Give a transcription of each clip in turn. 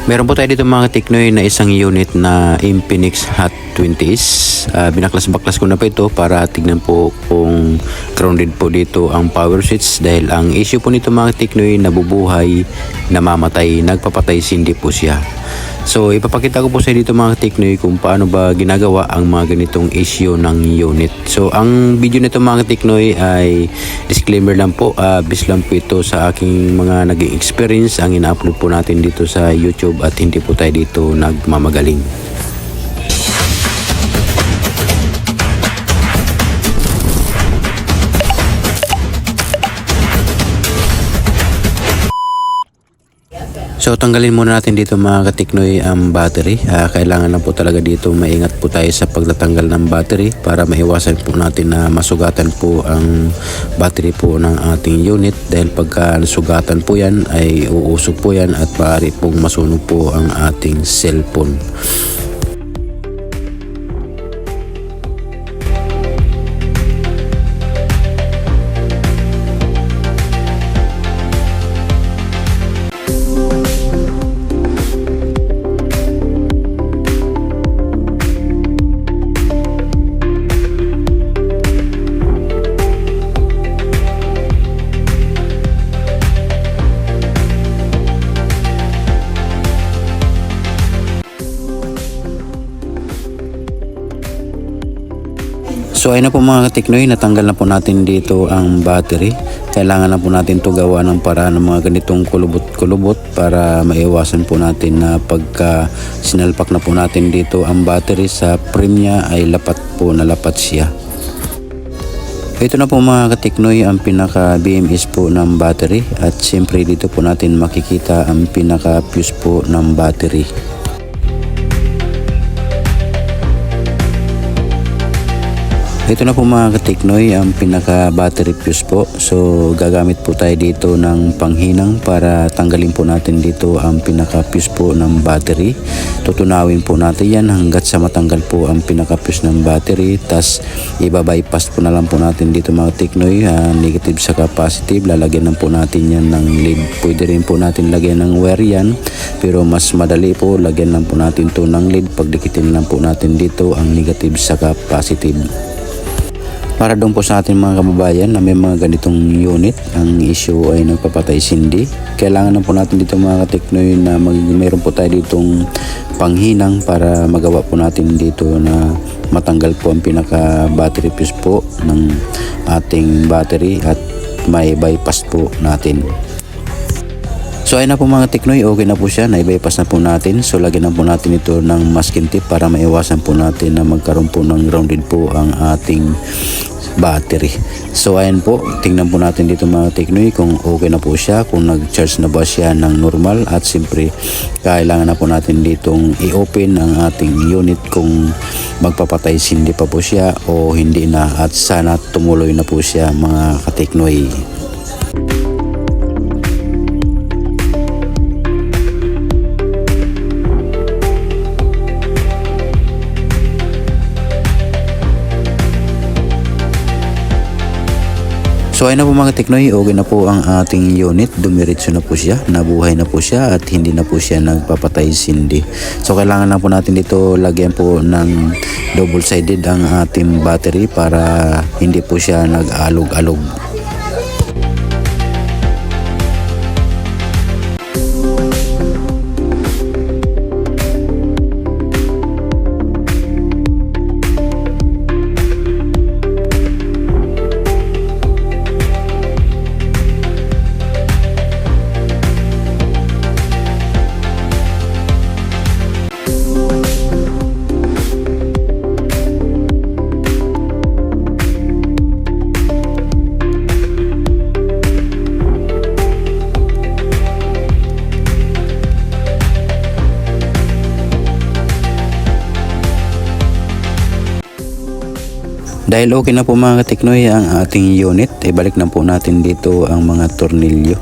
Meron po tayo dito mga Teknoy na isang unit na Infinix Hot 20s. Binaklas-baklas ko na po ito para tignan po kung grounded po dito ang power switch, dahil ang issue po nito mga Teknoy, nabubuhay, namamatay, nagpapatay sindi po siya. So ipapakita ko po sa dito mga Teknoy kung paano ba ginagawa ang mga ganitong issue ng unit. So ang video nito mga Teknoy ay disclaimer lang po, based lang po ito sa aking mga naging experience. Ang ina-upload po natin dito sa YouTube at hindi po tayo dito nagmamagaling. So tanggalin muna natin dito mga Teknoy ang battery. Kailangan na po talaga dito maingat po tayo sa pagtatanggal ng battery para maiwasan po natin na masugatan po ang battery po ng ating unit, dahil pagka nasugatan po yan ay uusok po yan at maaari pong masunog po ang ating cellphone. So ayun na po mga Teknoy, natanggal na po natin dito ang battery. Kailangan na po natin to gawa ng paraan ng mga ganitong kulubot-kulubot para maiwasan po natin na pagka sinalpak na po natin dito ang battery sa frame niya ay lapat po na lapat siya. Ito na po mga Teknoy ang pinaka BMS po ng battery, at siyempre dito po natin makikita ang pinaka fuse po ng battery. Ito na po mga Teknoy ang pinaka battery fuse po. So gagamit po tayo dito ng panghinang para tanggalin po natin dito ang pinaka fuse po ng battery. Tutunawin po natin yan hanggat sa matanggal po ang pinaka fuse ng battery. Tas iba-bypass po na lang po natin dito mga Teknoy, negative saka positive. Lalagyan lang po natin yan ng lead. Pwede rin po natin lagyan ng wire yan, pero mas madali po lagyan lang po natin to ng lead. Pagdikitin lang po natin dito ang negative saka positive. Para doon po sa ating mga kababayan na may mga ganitong unit, ang issue ay nagpapatay sindi, kailangan na po natin dito mga Teknoy na mayroon po tayo ditong panghinang para magawa po natin dito na matanggal po ang pinaka battery fuse po ng ating battery at may bypass po natin. So ayun na po mga Teknoy, okay na po siya, na-bypass na po natin. So lagyan na po natin ito ng masking tape para maiwasan po natin na magkaroon po ng grounded po ang ating battery. So ayan po, tingnan po natin dito mga Teknoy kung okay na po siya, kung nag-charge na ba siya ng normal, at siyempre kailangan na po natin ditong i-open ang ating unit kung magpapatay sindi pa po siya o hindi na, at sana tumuloy na po siya mga Teknoy. So ayun na po mga Teknoy, okay na po ang ating unit, dumiretso na po siya, nabuhay na po siya at hindi na po siya nagpapatay sindi. So kailangan na po natin dito lagyan po ng double sided ang ating battery para hindi po siya nag-alog-alog. Dahil okay na po mga Teknoy ang ating unit, ibalik na po natin dito ang mga tornilyo.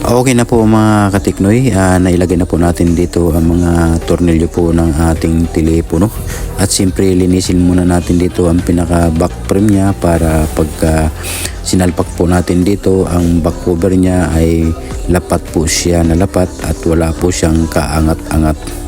Okay na po mga katiknoy, nailagay na po natin dito ang mga tornilyo po ng ating telepono. At siyempre linisin muna natin dito ang pinaka back frame niya para pagka sinalpak po natin dito ang back cover niya ay lapat po siya na lapat at wala po siyang kaangat-angat.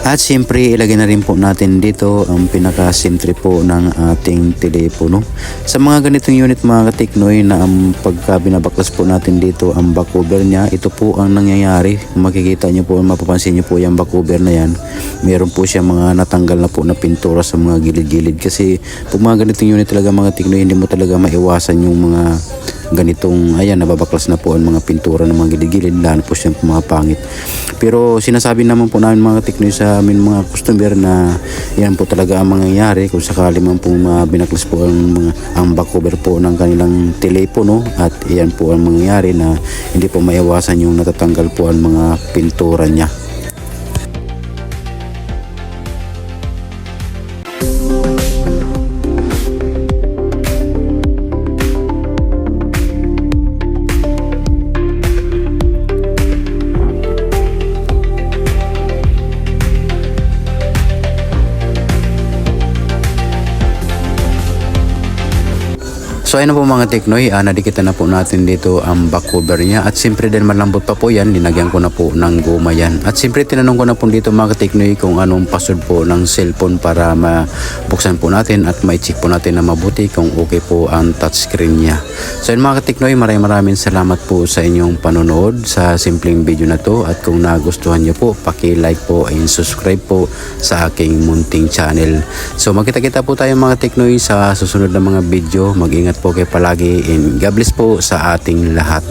At siyempre ilagay na rin po natin dito ang pinaka-sentry po ng ating telepono. Sa mga ganitong unit mga katiknoy na ang pagka binabaklas po natin dito ang back cover niya, ito po ang nangyayari. Makikita nyo po, mapapansin nyo po yung back cover na yan. Meron po siya mga natanggal na po na pintura sa mga gilid-gilid. Kasi pag mga ganitong unit talaga mga katiknoy, hindi mo talaga maiwasan yung mga ganitong, ayan, nababaklas na po ang mga pintura ng mga gilid-gilid, lalo po siyang mga pangit. Pero sinasabi naman po namin mga katiknoy sa amin mga customer na yan po talaga ang mangyayari kung sakali man po binaklas po ang back cover po ng kanilang telepono, at yan po ang mangyayari na hindi po maiwasan yung natatanggal po ang mga pintura niya. So ayun na po mga teknoy, nadikitan na po natin dito ang back cover niya, at siyempre din malambot pa po yan, linagyan ko na po ng goma yan. At siyempre tinanong ko na po dito mga teknoy kung anong password po ng cellphone para mabuksan po natin at ma-check po natin na mabuti kung okay po ang touchscreen niya. So ayun mga teknoy, maraming salamat po sa inyong panonood sa simpleng video na to, at kung nagustuhan nyo po, paki-like po and subscribe po sa aking munting channel. So magkita-kita po tayo mga teknoy sa susunod na mga video. Mag-ingat po kayo palagi and God bless po sa ating lahat.